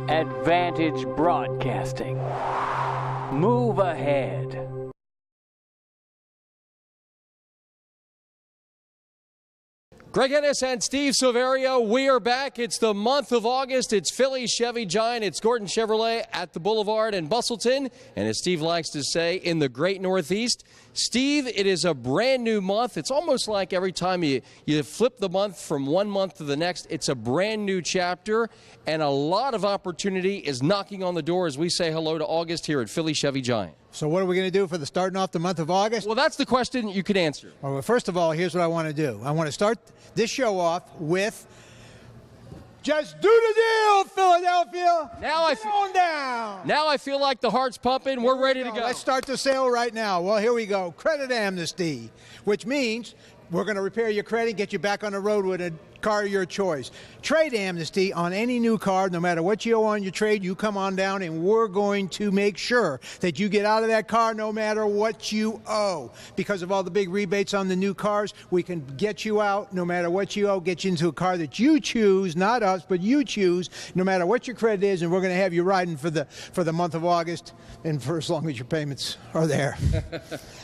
Advantage Broadcasting. Move ahead. Greg Ennis and Steve Silverio, we are back. It's the month of August. It's Philly Chevy Giant. It's Gordon Chevrolet at the Boulevard in Bustleton. And as Steve likes to say, in the great Northeast. Steve, it is a brand new month. It's almost like every time you flip the month from one month to the next, it's a brand new chapter. And a lot of opportunity is knocking on the door as we say hello to August here at Philly Chevy Giant. So what are we going to do for the starting off the month of August? Well, that's the question you could answer. Well, first of all, here's what I want to do. I want to start this show off with just do the deal, Philadelphia. Now I feel like the heart's pumping. We're ready to go. Let's start the sale right now. Well, here we go. Credit amnesty, which means we're going to repair your credit, get you back on the road with a car of your choice. Trade amnesty on any new car, no matter what you owe on your trade, you come on down and we're going to make sure that you get out of that car no matter what you owe. Because of all the big rebates on the new cars, we can get you out no matter what you owe, get you into a car that you choose, not us, but you choose, no matter what your credit is, and we're going to have you riding for the month of August and for as long as your payments are there.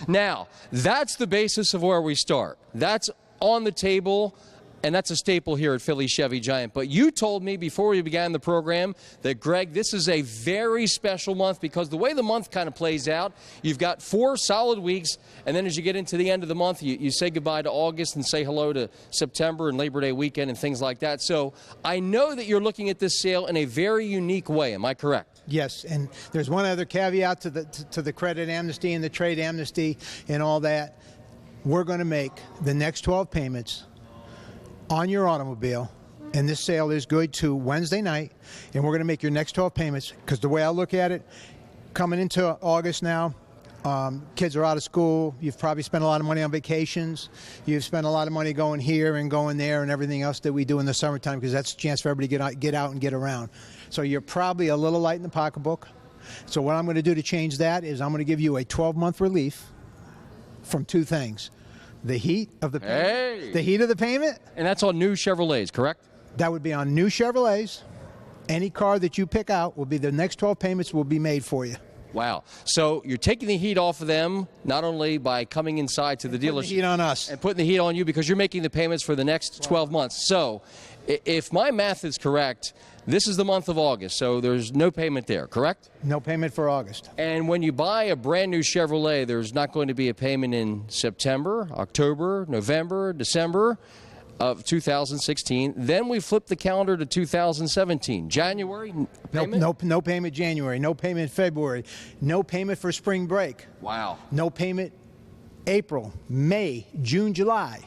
Now, that's the basis of where we start. That's on the table. And that's a staple here at Philly Chevy Giant. But you told me before we began the program that, Greg, this is a very special month because the way the month kind of plays out, you've got 4 solid weeks, and then as you get into the end of the month, you say goodbye to August and say hello to September and Labor Day weekend and things like that. So I know that you're looking at this sale in a very unique way. Am I correct? Yes, and there's one other caveat to the credit amnesty and the trade amnesty and all that. We're going to make the next 12 payments on your automobile, and this sale is good to Wednesday night, and we're going to make your next 12 payments, because the way I look at it, coming into August now, kids are out of school, you've probably spent a lot of money on vacations, you've spent a lot of money going here and going there and everything else that we do in the summertime, because that's a chance for everybody to get out and get around. So you're probably a little light in the pocketbook. So what I'm going to do to change that is I'm going to give you a 12-month relief from 2 things. The heat of the payment. Hey. The heat of the payment. And that's on new Chevrolets, correct? That would be on new Chevrolets. Any car that you pick out will be the next 12 payments will be made for you. Wow. So you're taking the heat off of them, not only by coming inside to the dealership. Putting the heat on us. And putting the heat on you because you're making the payments for the next 12 months. So if my math is correct, this is the month of August, so there's no payment there, correct? No payment for August. And when you buy a brand new Chevrolet, there's not going to be a payment in September, October, November, December of 2016. Then we flip the calendar to 2017. January, payment? No payment January, no payment February, no payment for spring break. Wow. No payment April, May, June, July.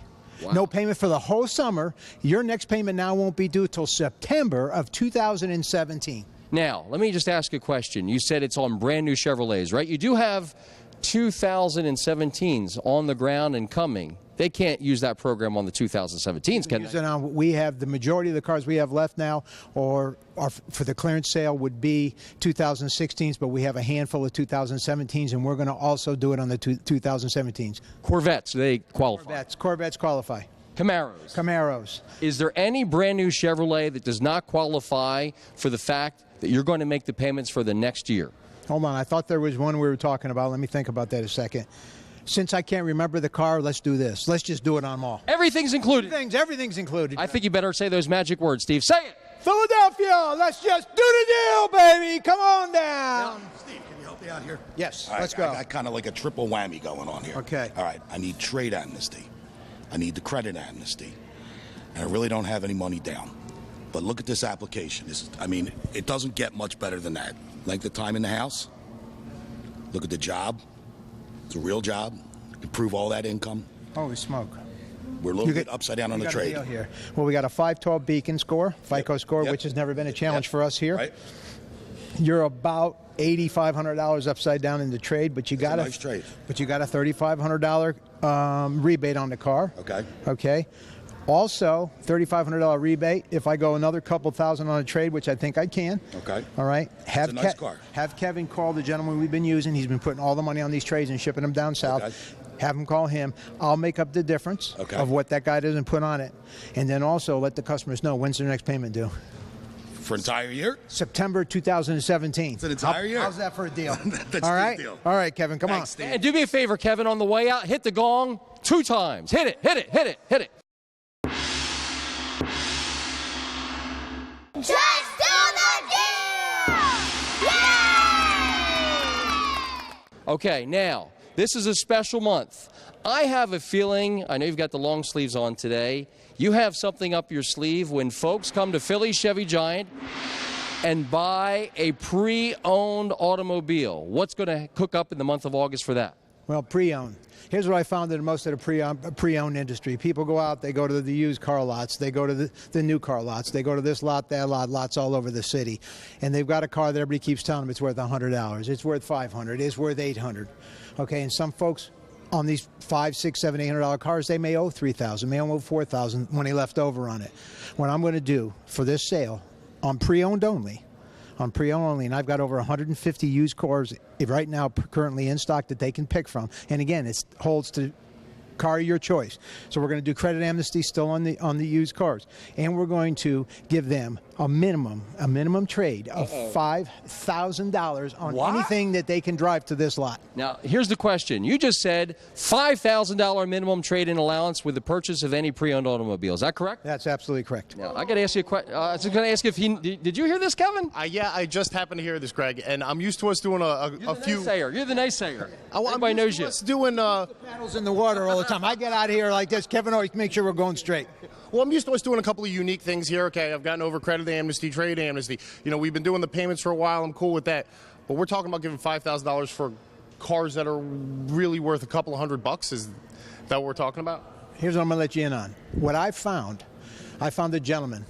Wow. No payment for the whole summer. Your next payment now won't be due till September of 2017. Now, let me just ask a question. You said it's on brand new Chevrolets, right? You do have 2017s on the ground and coming. They can't use that program on the 2017s, can they? We have the majority of the cars we have left now, or for the clearance sale, would be 2016s, but we have a handful of 2017s, and we're going to also do it on the 2017s. Corvettes, they qualify. Corvettes qualify. Camaros. Is there any brand new Chevrolet that does not qualify for the fact that you're going to make the payments for the next year? Hold on. I thought there was one we were talking about. Let me think about that a second. Since I can't remember the car, let's do this. Let's just do it on them all. Everything's included. Everything's included. I think you better say those magic words, Steve. Say it. Philadelphia, let's just do the deal, baby. Come on down. Now, Steve, can you help me out here? Yes, All let's right, go. I got kind of like a triple whammy going on here. Okay. All right, I need trade amnesty. I need the credit amnesty. And I really don't have any money down. But look at this application. It doesn't get much better than that. Length of time in the house. Look at the job. It's a real job. Improve all that income. Holy smoke. We're a little bit upside down on the trade. A deal here. Well, we got a 512 Beacon score, FICO score, which has never been a challenge for us here. Right. You're about $8,500 upside down in the trade, but you got a nice trade. But you got a $3,500 rebate on the car. Okay. Okay. Also, $3,500 rebate if I go another couple thousand on a trade, which I think I can. Okay. All right. It's a nice car. Have Kevin call the gentleman we've been using. He's been putting all the money on these trades and shipping them down south. Okay. Have him call him. I'll make up the difference of what that guy doesn't put on it. And then also let the customers know, when's their next payment due? For an entire year? September 2017. It's an entire year. How's that for a deal? That's All a right? good deal. All right, Kevin, come Thanks, on. Steve. And do me a favor, Kevin, on the way out, hit the gong 2 times. Hit it, hit it, hit it, hit it. Just do the deal! Yay! Okay, now, this is a special month. I have a feeling, I know you've got the long sleeves on today, you have something up your sleeve when folks come to Philly Chevy Giant and buy a pre-owned automobile. What's going to cook up in the month of August for that? Well, pre-owned. Here's what I found in most of the pre-owned industry. People go out, they go to the used car lots, they go to the new car lots, they go to this lot, that lot, lots all over the city. And they've got a car that everybody keeps telling them it's worth $100. It's worth $500. It's worth $800. Okay, and some folks on these $500, $600, $700, $800 cars, they may owe $3,000, may owe $4,000 money left over on it. What I'm going to do for this sale on pre-owned only, and I've got over 150 used cars right now currently in stock that they can pick from. And again, it holds to car of your choice. So we're going to do credit amnesty still on the used cars, and we're going to give them a minimum trade of $5,000 on anything that they can drive to this lot. Now, here's the question. You just said $5,000 minimum trade-in allowance with the purchase of any pre-owned automobile. Is that correct? That's absolutely correct. Now, I got to ask you a question. I was going to ask if did you hear this, Kevin? Yeah, I just happened to hear this, Greg, and I'm used to us doing a few. You're the naysayer. I'm Everybody knows used to you. us doing. Paddles in the water all the time. I get out of here like this. Kevin always makes sure we're going straight. Well, I'm used to us doing a couple of unique things here. Okay, I've gotten over credit amnesty, trade amnesty. You know, we've been doing the payments for a while. I'm cool with that. But we're talking about giving $5,000 for cars that are really worth a couple of $100. Is that what we're talking about? Here's what I'm going to let you in on. What I found a gentleman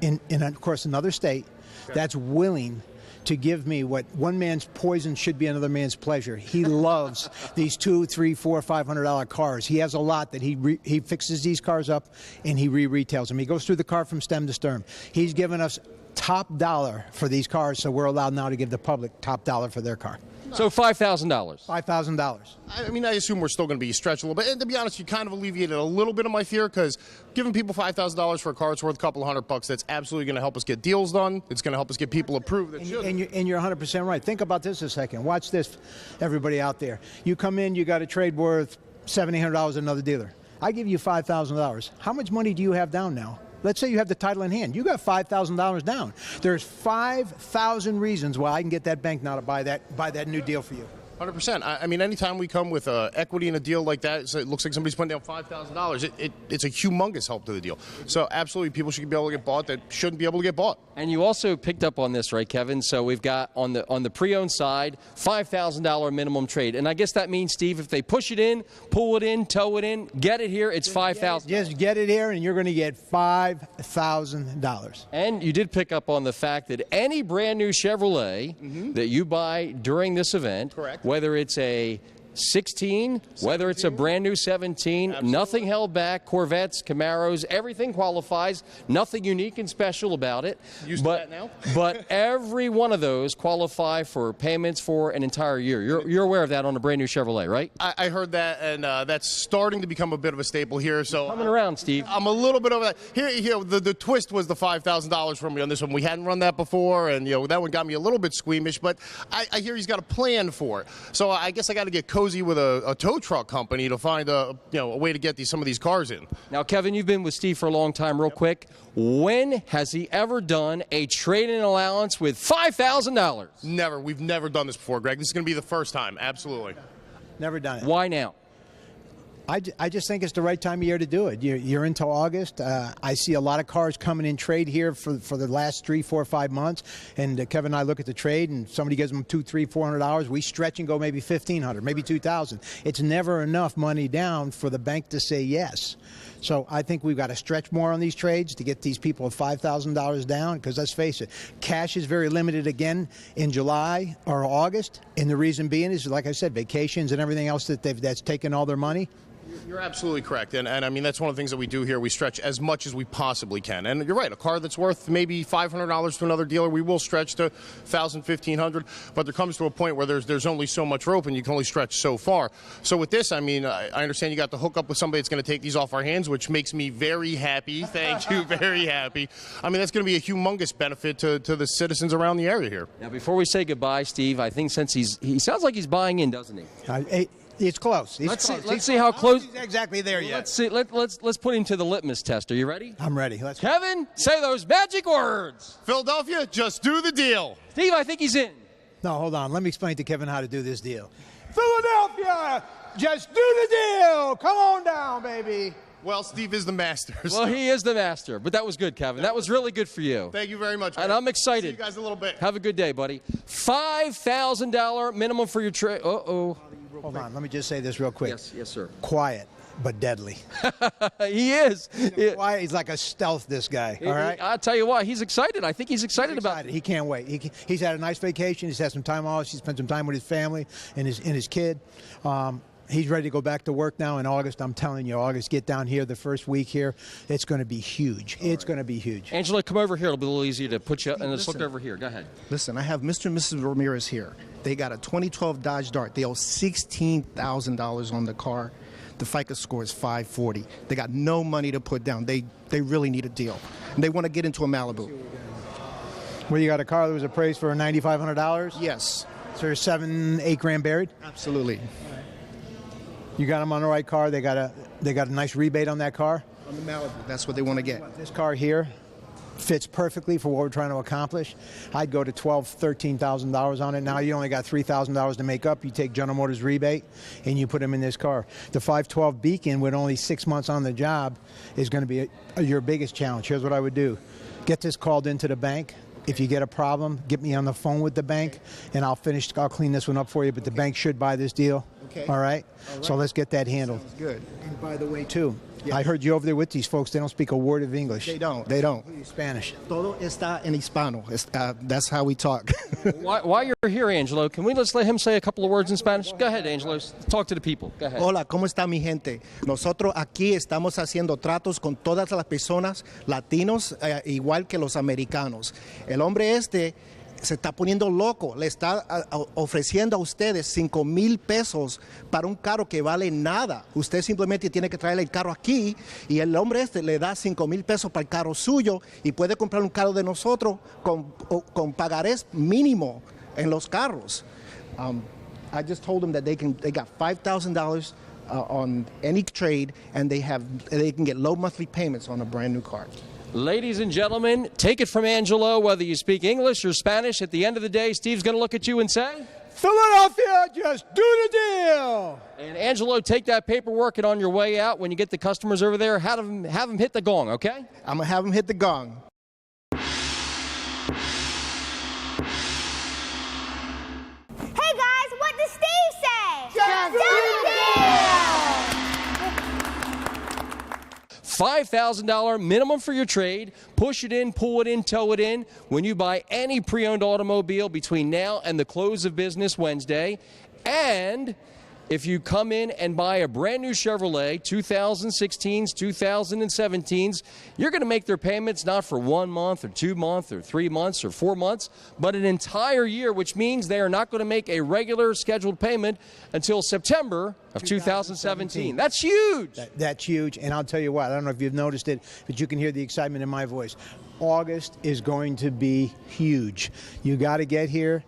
in of course, another state that's willing to give me what one man's poison should be another man's pleasure. He loves these $200, $300, $400, $500 cars. He has a lot that he fixes these cars up and he retails them. He goes through the car from stem to stern. He's given us top dollar for these cars, so we're allowed now to give the public top dollar for their car. So $5,000. $5,000. I mean, I assume we're still going to be stretched a little bit. And to be honest, you kind of alleviated a little bit of my fear because giving people $5,000 for a car that's worth a couple of $100, that's absolutely going to help us get deals done. It's going to help us get people approved. And you're 100% right. Think about this a second. Watch this, everybody out there. You come in, you got a trade worth $700 at another dealer. I give you $5,000. How much money do you have down now? Let's say you have the title in hand. You got $5,000 down. There's 5,000 reasons why I can get that bank now to buy that new deal for you. 100%. I mean, anytime we come with equity in a deal like that, so it looks like somebody's putting down $5,000. It's a humongous help to the deal. So absolutely, people should be able to get bought that shouldn't be able to get bought. And you also picked up on this, right, Kevin? So we've got on the pre-owned side, $5,000 minimum trade. And I guess that means, Steve, if they push it in, pull it in, tow it in, get it here, it's $5,000. Just get it here, and you're going to get $5,000. And you did pick up on the fact that any brand new Chevrolet that you buy during this event, correct, whether it's a 16, whether it's a brand new 17, absolutely, nothing held back, Corvettes, Camaros, everything qualifies, nothing unique and special about it. Used to that now? But every one of those qualify for payments for an entire year. You're aware of that on a brand new Chevrolet, right? I heard that, and that's starting to become a bit of a staple here. So coming around, Steve. I'm a little bit over that. Here, the twist was the $5,000 from me on this one. We hadn't run that before, and that one got me a little bit squeamish. But I hear he's got a plan for it. So I guess I got to get cozy with a tow truck company to find a way to get some of these cars in. Now, Kevin, you've been with Steve for a long time. Real quick, when has he ever done a trade-in allowance with $5,000? Never. We've never done this before, Greg. This is going to be the first time. Absolutely. Never done it. Why now? I just think it's the right time of year to do it. You're into August. I see a lot of cars coming in trade here for the last 3, 4, 5 months. And Kevin and I look at the trade, and somebody gives them $200, $300, $400. We stretch and go maybe $1,500, maybe $2,000. It's never enough money down for the bank to say yes. So I think we've got to stretch more on these trades to get these people $5,000 down, because let's face it, cash is very limited again in July or August. And the reason being is, like I said, vacations and everything else that's taken all their money. You're absolutely correct. And I mean, that's one of the things that we do here. We stretch as much as we possibly can. And you're right, a car that's worth maybe $500 to another dealer, we will stretch to $1,000, $1,500. But there comes to a point where there's only so much rope and you can only stretch so far. So with this, I mean, I understand you got to hook up with somebody that's going to take these off our hands, which makes me very happy. Thank you, very happy. I mean, that's going to be a humongous benefit to the citizens around the area here. Now, before we say goodbye, Steve, I think since he sounds like he's buying in, doesn't he? It's close. Let's see how close. He's exactly there yet. Let's see. Let's put him to the litmus test. Are you ready? I'm ready. Let's go. Kevin, say those magic words. Philadelphia, just do the deal. Steve, I think he's in. No, hold on. Let me explain to Kevin how to do this deal. Philadelphia, just do the deal. Come on down, baby. Well, Steve is the master. Well, he is the master. But that was good, Kevin. That was really good for you. Thank you very much. And I'm excited. See you guys in a little bit. Have a good day, buddy. $5,000 minimum for your trade. Uh-oh. Hold on. Let me just say this real quick. Yes, sir. Quiet, but deadly. He is. Quiet. He's like a stealth, this guy. All right? I'll tell you what. He's excited. I think he's excited about it. He can't wait. He's had a nice vacation. He's had some time off. He's spent some time with his family and his kid. He's ready to go back to work now in August. I'm telling you, August, get down here the first week here. It's going to be huge. It's going to be huge. Angela, come over here. It'll be a little easier to put you up. And let's look over here. Go ahead. Listen, I have Mr. and Mrs. Ramirez here. They got a 2012 Dodge Dart. They owe $16,000 on the car. The FICO score is 540. They got no money to put down. They really need a deal. And they want to get into a Malibu. Well, you got a car that was appraised for $9,500? Yes. So there's $7-8 grand buried? Absolutely. You got them on the right car. They got a nice rebate on that car. On the Malibu. That's what they want to get. This car here fits perfectly for what we're trying to accomplish. I'd go to $12,000, $13,000 on it. Now you only got $3,000 to make up. You take General Motors rebate and you put them in this car. The 512 Beacon with only 6 months on the job is going to be your biggest challenge. Here's what I would do. Get this called into the bank. If you get a problem, get me on the phone with the bank, and I'll clean this one up for you, but the bank should buy this deal. Okay. All right? So let's get that handled. Sounds good. And by the way, too, I heard you over there with these folks. They don't speak a word of English. They don't. Spanish. Todo está en hispano. That's how we talk. While you're here, Angelo, can we just let him say a couple of words in Spanish? Go ahead, Angelo. Talk to the people. Go ahead. Hola, ¿cómo está mi gente? Nosotros aquí estamos haciendo tratos con todas las personas latinos, igual que los americanos. El hombre se está poniendo loco, le está ofreciendo a ustedes 5,000 pesos para un carro que vale nada. Usted simplemente tiene que traerle el carro aquí y el hombre le da 5,000 pesos para el carro suyo y puede comprar un carro de nosotros con pagarés mínimo en los carros. I just told them that they got $5,000 on any trade and they can get low monthly payments on a brand new car. Ladies and gentlemen, take it from Angelo, whether you speak English or Spanish. At the end of the day, Steve's going to look at you and say, Philadelphia, just do the deal. And Angelo, take that paperwork, and on your way out, when you get the customers over there, have them hit the gong, okay? I'm going to have them hit the gong. Hey guys, what does Steve say? Just do the deal! $5,000 minimum for your trade. Push it in, pull it in, tow it in when you buy any pre-owned automobile between now and the close of business Wednesday. And if you come in and buy a brand new Chevrolet, 2016s, 2017s, you're going to make their payments not for 1 month or 2 months or 3 months or 4 months, but an entire year, which means they are not going to make a regular scheduled payment until September of 2017. That's huge. That's huge. And I'll tell you what, I don't know if you've noticed it, but you can hear the excitement in my voice. August is going to be huge. You got to get here.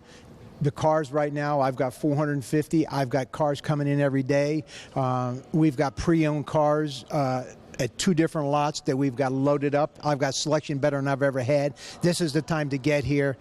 The cars right now, I've got 450. I've got cars coming in every day. We've got pre-owned cars at 2 different lots that we've got loaded up. I've got selection better than I've ever had. This is the time to get here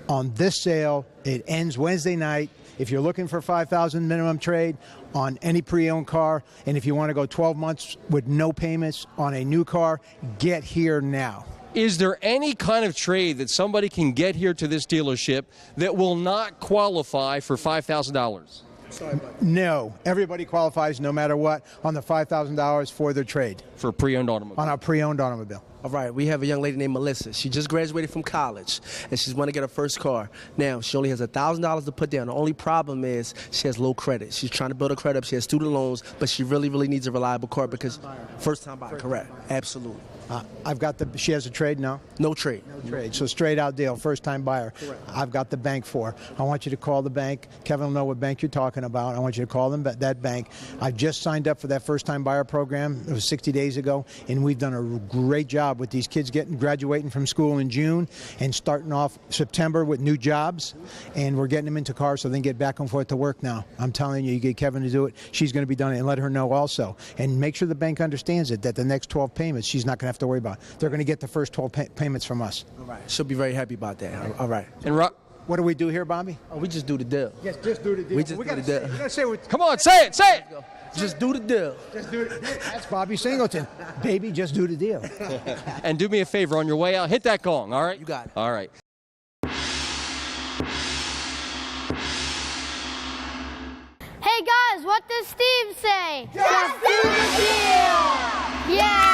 on this sale. It ends Wednesday night. If you're looking for $5,000 minimum trade on any pre-owned car, and if you want to go 12 months with no payments on a new car, get here now. Is there any kind of trade that somebody can get here to this dealership that will not qualify for $5,000? Sorry about that. No. Everybody qualifies no matter what on the $5,000 for their trade. For a pre-owned automobile. On a pre-owned automobile. All right, we have a young lady named Melissa. She just graduated from college, and she's want to get her first car. Now, she only has $1,000 to put down. The only problem is she has low credit. She's trying to build her credit up. She has student loans, but she really, really needs a reliable car because first-time buyer. Correct. Absolutely. She has a trade now? No trade. No trade. So straight out deal, first-time buyer. Correct. I've got the bank for her. I want you to call the bank. Kevin will know what bank you're talking about. I want you to call them, that bank. I just signed up for that first-time buyer program. It was 60 days ago, and we've done a great job with these kids graduating from school in June and starting off September with new jobs, and we're getting them into cars so they can get back and forth to work now. I'm telling you, you get Kevin to do it, she's going to be done it, and let her know also. And make sure the bank understands it, that the next 12 payments she's not going to have to worry about. They're going to get the first 12 payments from us. All right. She'll be very happy about that. All right. And what do we do here, Bobby? Oh, we just do the deal. Yes, just do the deal. We just do the deal. We gotta say come on, say it, say it. Just do the deal. Just do it. That's Bobby Singleton. Baby, just do the deal. And do me a favor, on your way out, hit that gong, all right? You got it. All right. Hey guys, what does Steve say? Just do the deal! Yeah!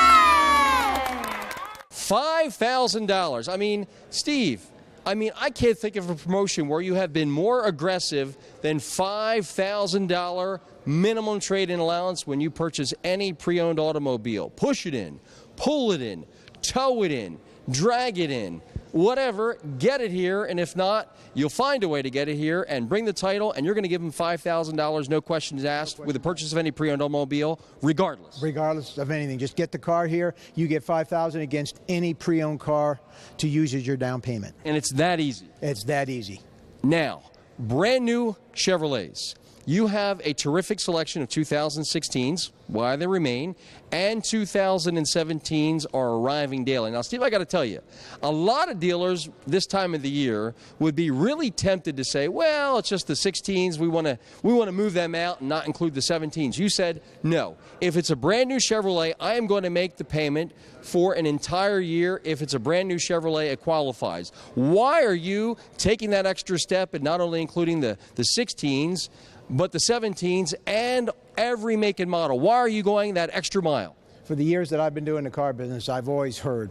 $5,000. I mean, Steve, I can't think of a promotion where you have been more aggressive than $5,000 minimum trade-in allowance when you purchase any pre-owned automobile. Push it in, pull it in, tow it in, drag it in, whatever, get it here, and if not, you'll find a way to get it here and bring the title, and you're going to give them $5,000, no questions asked, with the purchase of any pre-owned automobile, regardless. Regardless of anything. Just get the car here. You get $5,000 against any pre-owned car to use as your down payment. And it's that easy. It's that easy. Now, brand new Chevrolets. You have a terrific selection of 2016s, while they remain, and 2017s are arriving daily. Now, Steve, I got to tell you, a lot of dealers this time of the year would be really tempted to say, well, it's just the 16s. We want to move them out and not include the 17s. You said, no. If it's a brand new Chevrolet, I am going to make the payment for an entire year. If it's a brand new Chevrolet, it qualifies. Why are you taking that extra step and not only including the 16s, but the 17s and every make and model? Why are you going that extra mile? For the years that I've been doing the car business, I've always heard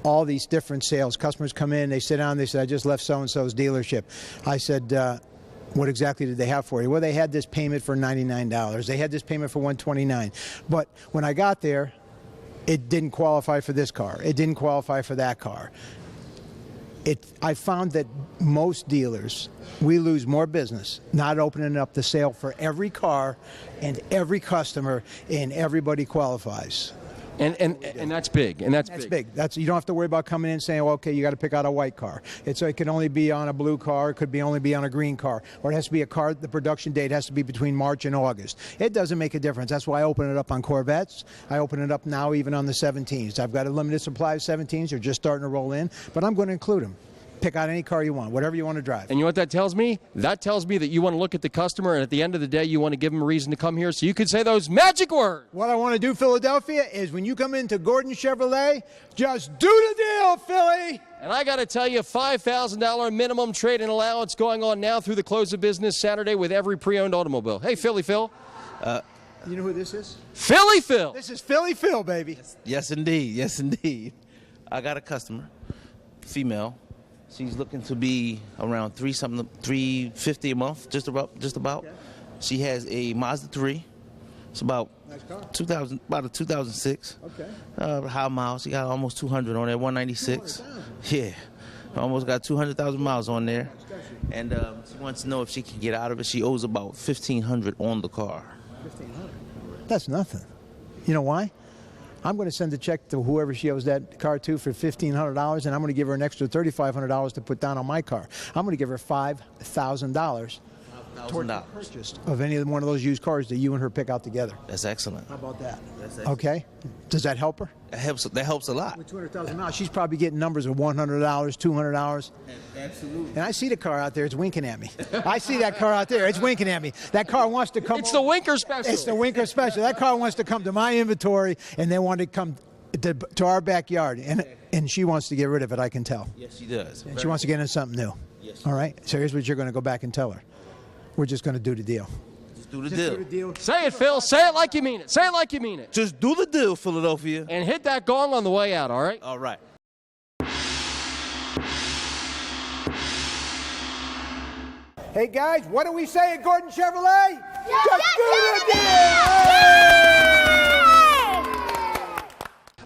all these different sales. Customers come in, they sit down, they say, I just left so-and-so's dealership. I said, what exactly did they have for you? Well, they had this payment for $99. They had this payment for $129. But when I got there, it didn't qualify for this car. It didn't qualify for that car. I found that most dealers, we lose more business not opening up the sale for every car and every customer, and everybody qualifies. And that's big. And that's big. You don't have to worry about coming in saying, well, okay, you got to pick out a white car. It can only be on a blue car. It could only be on a green car. Or it has to be a car, the production date has to be between March and August. It doesn't make a difference. That's why I open it up on Corvettes. I open it up now even on the 17s. I've got a limited supply of 17s. They're just starting to roll in, but I'm going to include them. Pick out any car you want, whatever you want to drive. And you know what that tells me? That tells me that you want to look at the customer, and at the end of the day, you want to give them a reason to come here so you can say those magic words. What I want to do, Philadelphia, is when you come into Gordon Chevrolet, just do the deal, Philly. And I got to tell you, $5,000 minimum trade-in allowance going on now through the close of business Saturday with every pre-owned automobile. Hey, Philly Phil. You know who this is? Philly Phil. This is Philly Phil, baby. Yes, indeed. Yes, indeed. I got a customer, female. She's looking to be around $350 a month, just about. Okay. She has a Mazda 3. It's about nice car. About a 2006. Okay. High miles. She got almost 200 on there, 196. Yeah, almost got 200,000 miles on there. And she wants to know if she can get out of it. She owes about $1,500 on the car. $1,500. That's nothing. You know why? I'm going to send a check to whoever she owes that car to for $1,500, and I'm going to give her an extra $3,500 to put down on my car. I'm going to give her $5,000 toward the purchase of any one of those used cars that you and her pick out together. That's excellent. How about that? That's excellent. Okay. Does that help her? That helps a lot. With 200,000 miles, she's probably getting numbers of $100, $200. Absolutely. And I see the car out there. It's winking at me. I see that car out there. It's winking at me. That car wants to come. It's the Winker Special. It's the Winker Special. That car wants to come to my inventory, and they want to come to our backyard. And she wants to get rid of it, I can tell. Yes, she does. And she wants to get into something new. Yes. All right? So here's what you're going to go back and tell her. We're just going to do the deal. Just do the deal. Say it, Phil. Say it like you mean it. Say it like you mean it. Just do the deal, Philadelphia. And hit that gong on the way out, all right? All right. Hey, guys, what do we say at Gordon Chevrolet? Just do the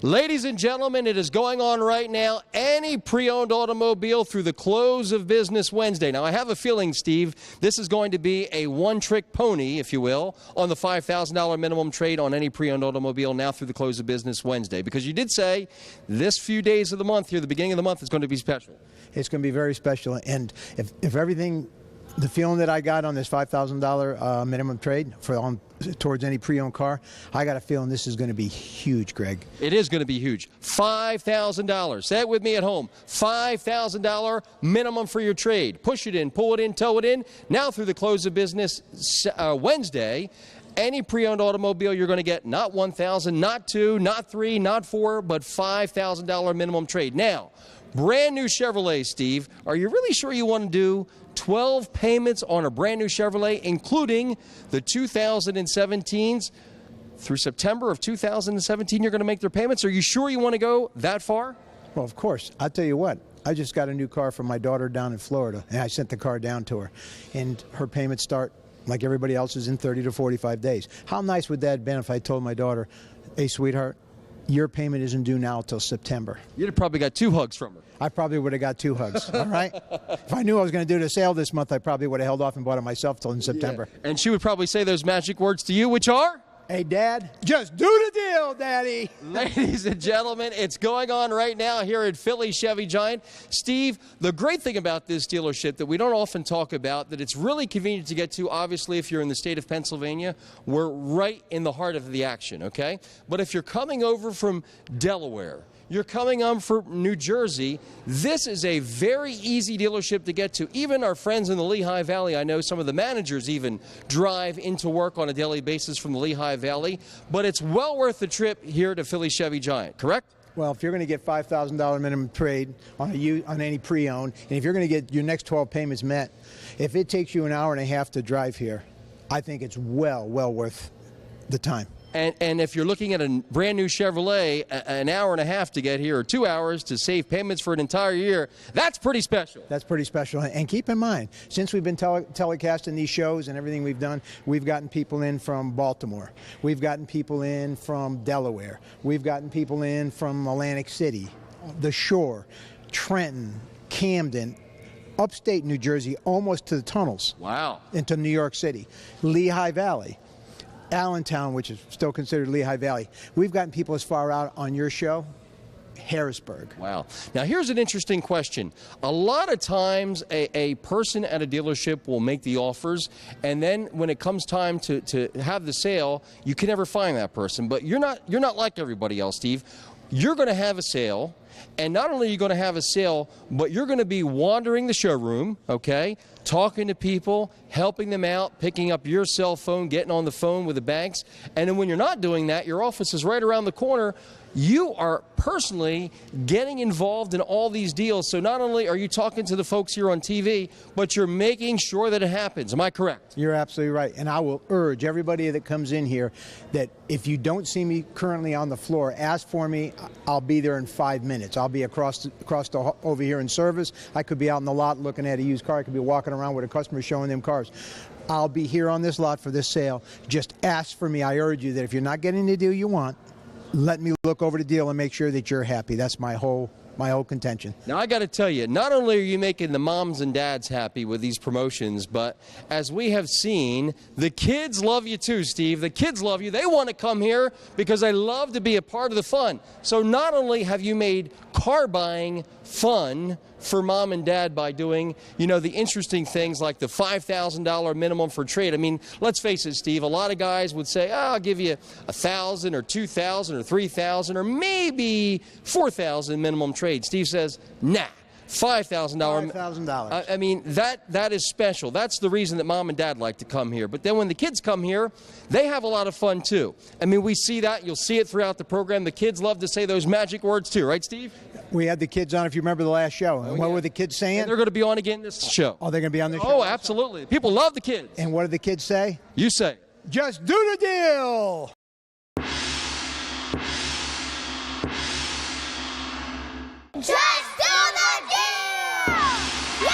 Ladies and gentlemen, it is going on right now. Any pre-owned automobile through the close of business Wednesday. Now, I have a feeling, Steve, this is going to be a one-trick pony, if you will, on the $5,000 minimum trade on any pre-owned automobile now through the close of business Wednesday. Because you did say this few days of the month here, the beginning of the month, is going to be special. It's going to be very special. And if everything, the feeling that I got on this $5,000 minimum trade towards any pre-owned car, I got a feeling this is going to be huge, Greg. It is going to be huge. $5,000. Say it with me at home. $5,000 minimum for your trade. Push it in, pull it in, tow it in. Now through the close of business Wednesday, any pre-owned automobile you're going to get not $1,000, not $2,000, not $3,000, not $4,000, but $5,000 minimum trade. Now, brand new Chevrolet, Steve, are you really sure you want to do 12 payments on a brand new Chevrolet, including the 2017s? Through September of 2017, you're going to make their payments? Are you sure you want to go that far? Well, of course. I'll tell you what. I just got a new car for my daughter down in Florida, and I sent the car down to her. And her payments start, like everybody else's, in 30 to 45 days. How nice would that have been if I told my daughter, hey, sweetheart, your payment isn't due now until September? You'd have probably got 2 hugs from her. I probably would have got 2 hugs, all right? If I knew I was going to do the sale this month, I probably would have held off and bought it myself till in September. Yeah. And she would probably say those magic words to you, which are? Hey, Dad, just do the deal, Daddy. Ladies and gentlemen, it's going on right now here at Philly Chevy Giant. Steve, the great thing about this dealership that we don't often talk about, that it's really convenient to get to, obviously, if you're in the state of Pennsylvania, we're right in the heart of the action, okay? But if you're coming over from Delaware, you're coming on from New Jersey, this is a very easy dealership to get to. Even our friends in the Lehigh Valley, I know some of the managers even drive into work on a daily basis from the Lehigh Valley, but it's well worth the trip here to Philly Chevy Giant, correct? Well, if you're going to get $5,000 minimum trade on any pre-owned, and if you're going to get your next 12 payments met, if it takes you an hour and a half to drive here, I think it's well worth the time. And if you're looking at a brand new Chevrolet, an hour and a half to get here, or 2 hours to save payments for an entire year, that's pretty special. That's pretty special. And keep in mind, since we've been telecasting these shows and everything we've done, we've gotten people in from Baltimore. We've gotten people in from Delaware. We've gotten people in from Atlantic City, the Shore, Trenton, Camden, upstate New Jersey, almost to the tunnels. Wow. Into New York City, Lehigh Valley, Allentown, which is still considered Lehigh Valley. We've gotten people as far out on your show, Harrisburg. Wow. Now, here's an interesting question. A lot of times, a person at a dealership will make the offers, and then when it comes time to have the sale, you can never find that person. But you're not like everybody else, Steve. You're going to have a sale, and not only are you going to have a sale, but you're going to be wandering the showroom, okay, talking to people, helping them out, picking up your cell phone, getting on the phone with the banks. And then when you're not doing that, your office is right around the corner. You are personally getting involved in all these deals. So not only are you talking to the folks here on TV, but you're making sure that it happens. Am I correct? You're absolutely right. And I will urge everybody that comes in here that if you don't see me currently on the floor, ask for me. I'll be there in 5 minutes. I'll be over here in service. I could be out in the lot looking at a used car. I could be walking around with a customer showing them cars. I'll be here on this lot for this sale. Just ask for me. I urge you that if you're not getting the deal you want, let me look over the deal and make sure that you're happy. That's my whole contention. Now, I got to tell you, not only are you making the moms and dads happy with these promotions, but as we have seen, the kids love you too, Steve. The kids love you. They want to come here because they love to be a part of the fun. So not only have you made car buying fun for mom and dad by doing, the interesting things like the $5,000 minimum for trade. I mean, let's face it, Steve, a lot of guys would say, I'll give you $1,000 or $2,000 or $3,000 or maybe $4,000 minimum trade. Steve says, nah. $5,000. $5,000. I mean, that is special. That's the reason that mom and dad like to come here. But then when the kids come here, they have a lot of fun too. I mean, we see that. You'll see it throughout the program. The kids love to say those magic words too, right, Steve? We had the kids on, if you remember the last show. And what were the kids saying? And they're going to be on again this show. Oh, they're going to be on this show? Oh, absolutely. People love the kids. And what did the kids say? You say. Just do the deal! Just do the deal! Yay!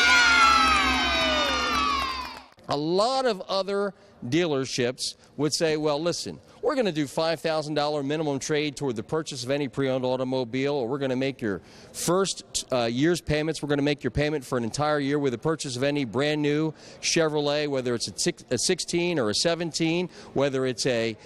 A lot of other dealerships would say, well, listen, we're going to do $5,000 minimum trade toward the purchase of any pre-owned automobile, or we're going to make your first year's payments, we're going to make your payment for an entire year with the purchase of any brand new Chevrolet, whether it's a 16 or a 17, whether it's a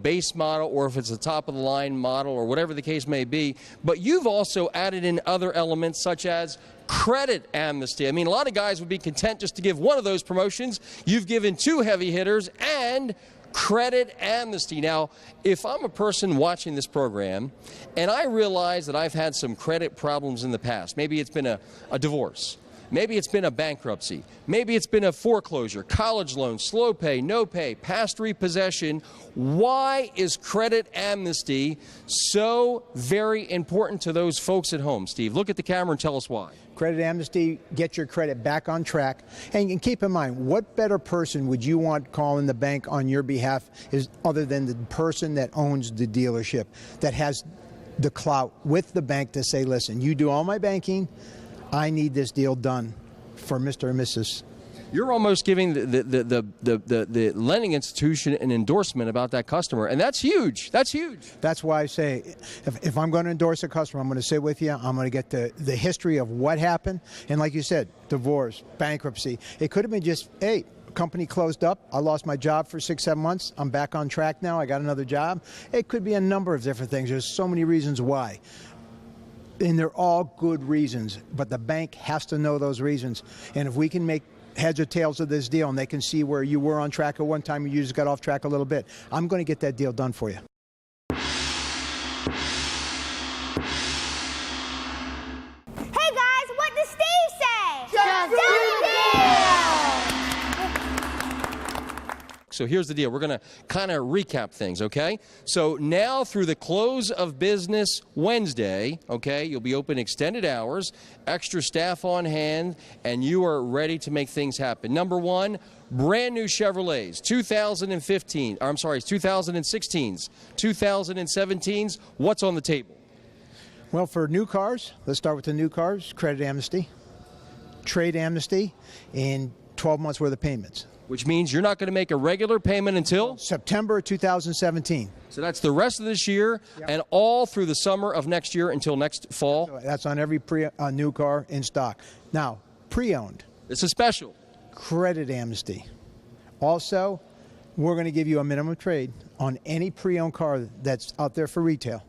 base model or if it's a top of the line model or whatever the case may be. But you've also added in other elements such as credit amnesty. I mean, a lot of guys would be content just to give one of those promotions. You've given two heavy hitters and credit amnesty. Now, if I'm a person watching this program and I realize that I've had some credit problems in the past, maybe it's been a divorce, maybe it's been a bankruptcy, maybe it's been a foreclosure, college loan, slow pay, no pay, past repossession, why is credit amnesty so very important to those folks at home? Steve, look at the camera and tell us why. Credit amnesty, get your credit back on track. And keep in mind, what better person would you want calling the bank on your behalf other than the person that owns the dealership, that has the clout with the bank to say, listen, you do all my banking, I need this deal done for Mr. and Mrs. You're almost giving the lending institution an endorsement about that customer, and that's huge. That's huge. That's why I say, if I'm going to endorse a customer, I'm going to sit with you. I'm going to get the history of what happened. And like you said, divorce, bankruptcy. It could have been just, hey, company closed up. I lost my job for 6-7 months. I'm back on track now. I got another job. It could be a number of different things. There's so many reasons why. And they're all good reasons, but the bank has to know those reasons. And if we can make heads or tails of this deal and they can see where you were on track at one time and you just got off track a little bit, I'm going to get that deal done for you. Hey guys, what does Steve say? Just do the deal! So here's the deal. We're going to kind of recap things, okay? So now through the close of business Wednesday, okay, you'll be open extended hours, extra staff on hand, and you are ready to make things happen. Number one, brand new Chevrolets, 2016s, 2017s. What's on the table? Well, for new cars, let's start with the new cars, credit amnesty, trade amnesty, and 12 months worth of payments. Which means you're not going to make a regular payment until? September 2017. So that's the rest of this year and all through the summer of next year until next fall? That's on every new car in stock. Now, pre-owned. This is special. Credit amnesty. Also, we're going to give you a minimum trade on any pre-owned car that's out there for retail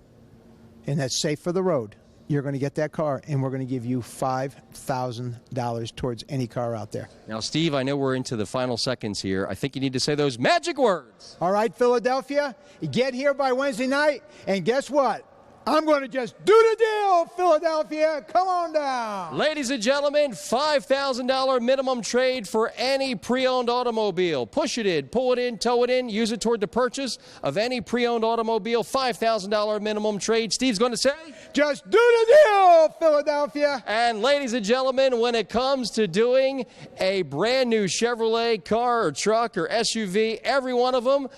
and that's safe for the road. You're going to get that car, and we're going to give you $5,000 towards any car out there. Now, Steve, I know we're into the final seconds here. I think you need to say those magic words. All right, Philadelphia, you get here by Wednesday night, and guess what? I'm going to just do the deal, Philadelphia. Come on down. Ladies and gentlemen, $5,000 minimum trade for any pre-owned automobile. Push it in, pull it in, tow it in, use it toward the purchase of any pre-owned automobile. $5,000 minimum trade. Steve's going to say? Just do the deal, Philadelphia. And ladies and gentlemen, when it comes to doing a brand new Chevrolet car or truck or SUV, every one of them,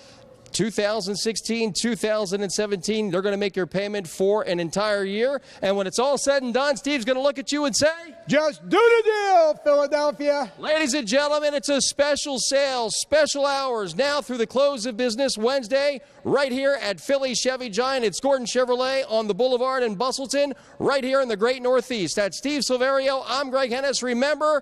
2016, 2017, they're going to make your payment for an entire year. And when it's all said and done, Steve's going to look at you and say, just do the deal, Philadelphia. Ladies and gentlemen, it's a special sale, special hours now through the close of business Wednesday, right here at Philly Chevy Giant. It's Gordon Chevrolet on the Boulevard in Bustleton, right here in the great Northeast. That's Steve Silverio. I'm Greg Hennis. Remember,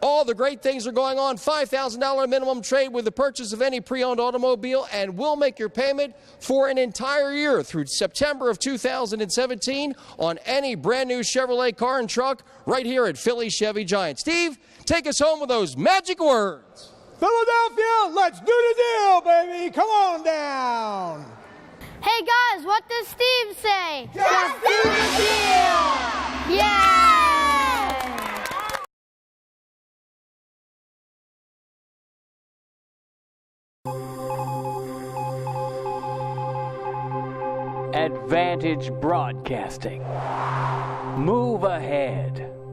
all the great things are going on. $5,000 minimum trade with the purchase of any pre-owned automobile, and we'll make your payment for an entire year through September of 2017 on any brand new Chevrolet car and truck right here at Philly Chevy Giant. Steve, take us home with those magic words. Philadelphia, let's do the deal, baby. Come on down. Hey guys, what does Steve say? Just do the deal! Yeah! Advantage Broadcasting. Move ahead.